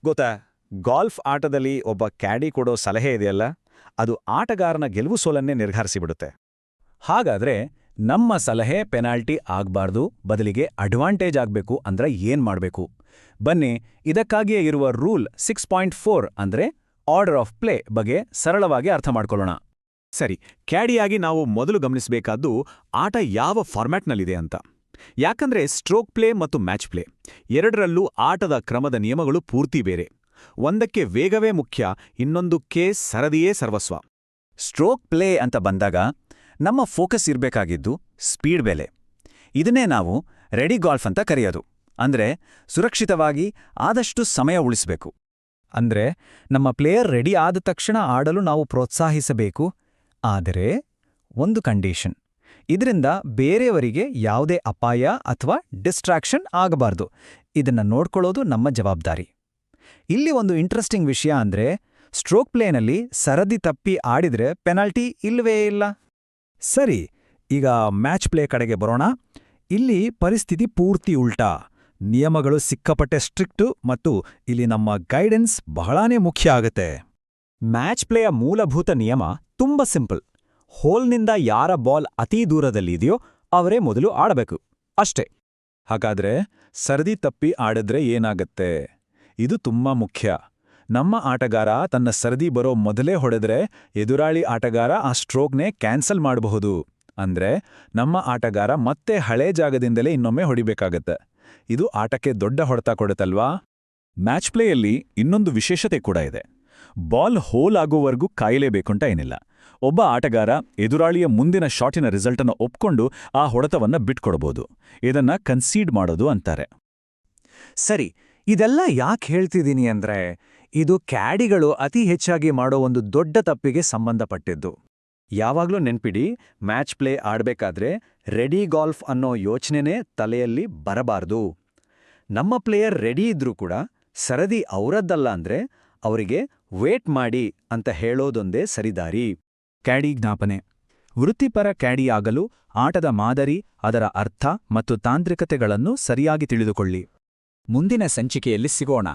ಗೊತ್ತಾ, ಗಾಲ್ಫ್ ಆಟದಲ್ಲಿ ಒಬ್ಬ ಕ್ಯಾಡಿ ಕೊಡೋ ಸಲಹೆ ಇದೆಯಲ್ಲ, ಅದು ಆಟಗಾರನ ಗೆಲುವು ಸೋಲನ್ನೇ ನಿರ್ಧರಿಸಿಬಿಡುತ್ತೆ. ಹಾಗಾದ್ರೆ ನಮ್ಮ ಸಲಹೆ ಪೆನಾಲ್ಟಿ ಆಗ್ಬಾರ್ದು, ಬದಲಿಗೆ ಅಡ್ವಾಂಟೇಜ್ ಆಗ್ಬೇಕು ಅಂದ್ರೆ ಏನ್ ಮಾಡ್ಬೇಕು? ಬನ್ನಿ, ಇದಕ್ಕಾಗಿಯೇ ಇರುವ ರೂಲ್ 6.4 ಅಂದ್ರೆ ಆರ್ಡರ್ ಆಫ್ ಪ್ಲೇ ಬಗ್ಗೆ ಸರಳವಾಗಿ ಅರ್ಥ ಮಾಡ್ಕೊಳ್ಳೋಣ. ಸರಿ, ಕ್ಯಾಡಿಯಾಗಿ ನಾವು ಮೊದಲು ಗಮನಿಸಬೇಕಾದ್ದು ಆಟ ಯಾವ ಫಾರ್ಮ್ಯಾಟ್ನಲ್ಲಿದೆ ಅಂತ. ಯಾಕಂದ್ರೆ ಸ್ಟ್ರೋಕ್ ಪ್ಲೇ ಮತ್ತು ಮ್ಯಾಚ್ ಪ್ಲೇ ಎರಡರಲ್ಲೂ ಆಟದ ಕ್ರಮದ ನಿಯಮಗಳು ಪೂರ್ತಿ ಬೇರೆ. ಒಂದಕ್ಕೆ ವೇಗವೇ ಮುಖ್ಯ, ಇನ್ನೊಂದಕ್ಕೆ ಸರದಿಯೇ ಸರ್ವಸ್ವ. ಸ್ಟ್ರೋಕ್ ಪ್ಲೇ ಅಂತ ಬಂದಾಗ ನಮ್ಮ ಫೋಕಸ್ ಇರಬೇಕಾಗಿದ್ದು ಸ್ಪೀಡ್ ಬೆಲೆ. ಇದನ್ನೇ ನಾವು ರೆಡಿ ಗಾಲ್ಫ್ ಅಂತ ಕರೆಯೋದು. ಅಂದ್ರೆ ಸುರಕ್ಷಿತವಾಗಿ ಆದಷ್ಟು ಸಮಯ ಉಳಿಸಬೇಕು. ಅಂದ್ರೆ ನಮ್ಮ ಪ್ಲೇಯರ್ ರೆಡಿ ಆದ ತಕ್ಷಣ ಆಡಲು ನಾವು ಪ್ರೋತ್ಸಾಹಿಸಬೇಕು. ಆದರೆ ಒಂದು ಕಂಡೀಷನ್, ಇದರಿಂದ ಬೇರೆಯವರಿಗೆ ಯಾವುದೇ ಅಪಾಯ ಅಥವಾ ಡಿಸ್ಟ್ರಾಕ್ಷನ್ ಆಗಬಾರ್ದು. ಇದನ್ನ ನೋಡ್ಕೊಳ್ಳೋದು ನಮ್ಮ ಜವಾಬ್ದಾರಿ. ಇಲ್ಲಿ ಒಂದು ಇಂಟ್ರೆಸ್ಟಿಂಗ್ ವಿಷಯ ಅಂದ್ರೆ, ಸ್ಟ್ರೋಕ್ ಪ್ಲೇನಲ್ಲಿ ಸರದಿ ತಪ್ಪಿ ಆಡಿದ್ರೆ ಪೆನಾಲ್ಟಿ ಇಲ್ಲವೇ ಇಲ್ಲ. ಸರಿ, ಈಗ ಮ್ಯಾಚ್ ಪ್ಲೇ ಕಡೆಗೆ ಬರೋಣ. ಇಲ್ಲಿ ಪರಿಸ್ಥಿತಿ ಪೂರ್ತಿ ಉಲ್ಟಾ. ನಿಯಮಗಳು ಸಿಕ್ಕಾಪಟ್ಟೆ ಸ್ಟ್ರಿಕ್ಟು ಮತ್ತು ಇಲ್ಲಿ ನಮ್ಮ ಗೈಡೆನ್ಸ್ ಬಹಳಾನೇ ಮುಖ್ಯ ಆಗುತ್ತೆ. ಮ್ಯಾಚ್ ಪ್ಲೇಯ ಮೂಲಭೂತ ನಿಯಮ ತುಂಬ ಸಿಂಪಲ್. ಹೋಲ್ನಿಂದ ಯಾರ ಬಾಲ್ ಅತೀ ದೂರದಲ್ಲಿದೆಯೋ ಅವರೇ ಮೊದಲು ಆಡಬೇಕು, ಅಷ್ಟೇ. ಹಾಗಾದ್ರೆ ಸರದಿ ತಪ್ಪಿ ಆಡಿದ್ರೆ ಏನಾಗತ್ತೆ? ಇದು ತುಂಬಾ ಮುಖ್ಯ. ನಮ್ಮ ಆಟಗಾರ ತನ್ನ ಸರದಿ ಬರೋ ಮೊದಲೇ ಹೊಡೆದ್ರೆ ಎದುರಾಳಿ ಆಟಗಾರ ಆ ಸ್ಟ್ರೋಕ್ನೇ ಕ್ಯಾನ್ಸಲ್ ಮಾಡಬಹುದು. ಅಂದ್ರೆ ನಮ್ಮ ಆಟಗಾರ ಮತ್ತೆ ಹಳೇ ಜಾಗದಿಂದಲೇ ಇನ್ನೊಮ್ಮೆ ಹೊಡಿಬೇಕಾಗತ್ತೆ. ಇದು ಆಟಕ್ಕೆ ದೊಡ್ಡ ಹೊಡೆತ ಕೊಡುತ್ತಲ್ವಾ? ಮ್ಯಾಚ್ ಪ್ಲೇಯಲ್ಲಿ ಇನ್ನೊಂದು ವಿಶೇಷತೆ ಕೂಡ ಇದೆ. ಬಾಲ್ ಹೋಲ್ ಆಗೋವರೆಗೂ ಕಾಯಲೇಬೇಕಂತ ಏನಿಲ್ಲ. ಒಬ್ಬ ಆಟಗಾರ ಎದುರಾಳಿಯ ಮುಂದಿನ ಶಾಟಿನ ರಿಸಲ್ಟನ್ನು ಒಪ್ಕೊಂಡು ಆ ಹೊಡೆತವನ್ನ ಬಿಟ್ಕೊಡ್ಬೋದು. ಇದನ್ನ ಕನ್ಸೀಡ್ ಮಾಡೋದು ಅಂತಾರೆ. ಸರಿ, ಇದೆಲ್ಲ ಯಾಕೆ ಹೇಳ್ತಿದ್ದೀನಿ ಅಂದ್ರೆ, ಇದು ಕ್ಯಾಡಿಗಳು ಅತಿ ಹೆಚ್ಚಾಗಿ ಮಾಡೋ ಒಂದು ದೊಡ್ಡ ತಪ್ಪಿಗೆ ಸಂಬಂಧಪಟ್ಟಿದ್ದು. ಯಾವಾಗ್ಲೂ ನೆನ್ಪಿಡಿ, ಮ್ಯಾಚ್ ಪ್ಲೇ ಆಡ್ಬೇಕಾದ್ರೆ ರೆಡಿ ಗಾಲ್ಫ್ ಅನ್ನೋ ಯೋಚನೆನೇ ತಲೆಯಲ್ಲಿ ಬರಬಾರ್ದು. ನಮ್ಮ ಪ್ಲೇಯರ್ ರೆಡಿ ಇದ್ರೂ ಕೂಡ ಸರದಿ ಅವರದ್ದಲ್ಲ ಅಂದ್ರೆ ಅವರಿಗೆ ವೇಟ್ ಮಾಡಿ ಅಂತ ಹೇಳೋದೊಂದೇ ಸರಿದಾರಿ. ಕ್ಯಾಡಿ ಜ್ಞಾಪನೆ: ವೃತ್ತಿಪರ ಕ್ಯಾಡಿ ಆಗಲು ಆಟದ ಮಾದರಿ, ಅದರ ಅರ್ಥ ಮತ್ತು ತಾಂತ್ರಿಕತೆಗಳನ್ನು ಸರಿಯಾಗಿ ತಿಳಿದುಕೊಳ್ಳಿ. ಮುಂದಿನ ಸಂಚಿಕೆಯಲ್ಲಿ ಸಿಗೋಣ.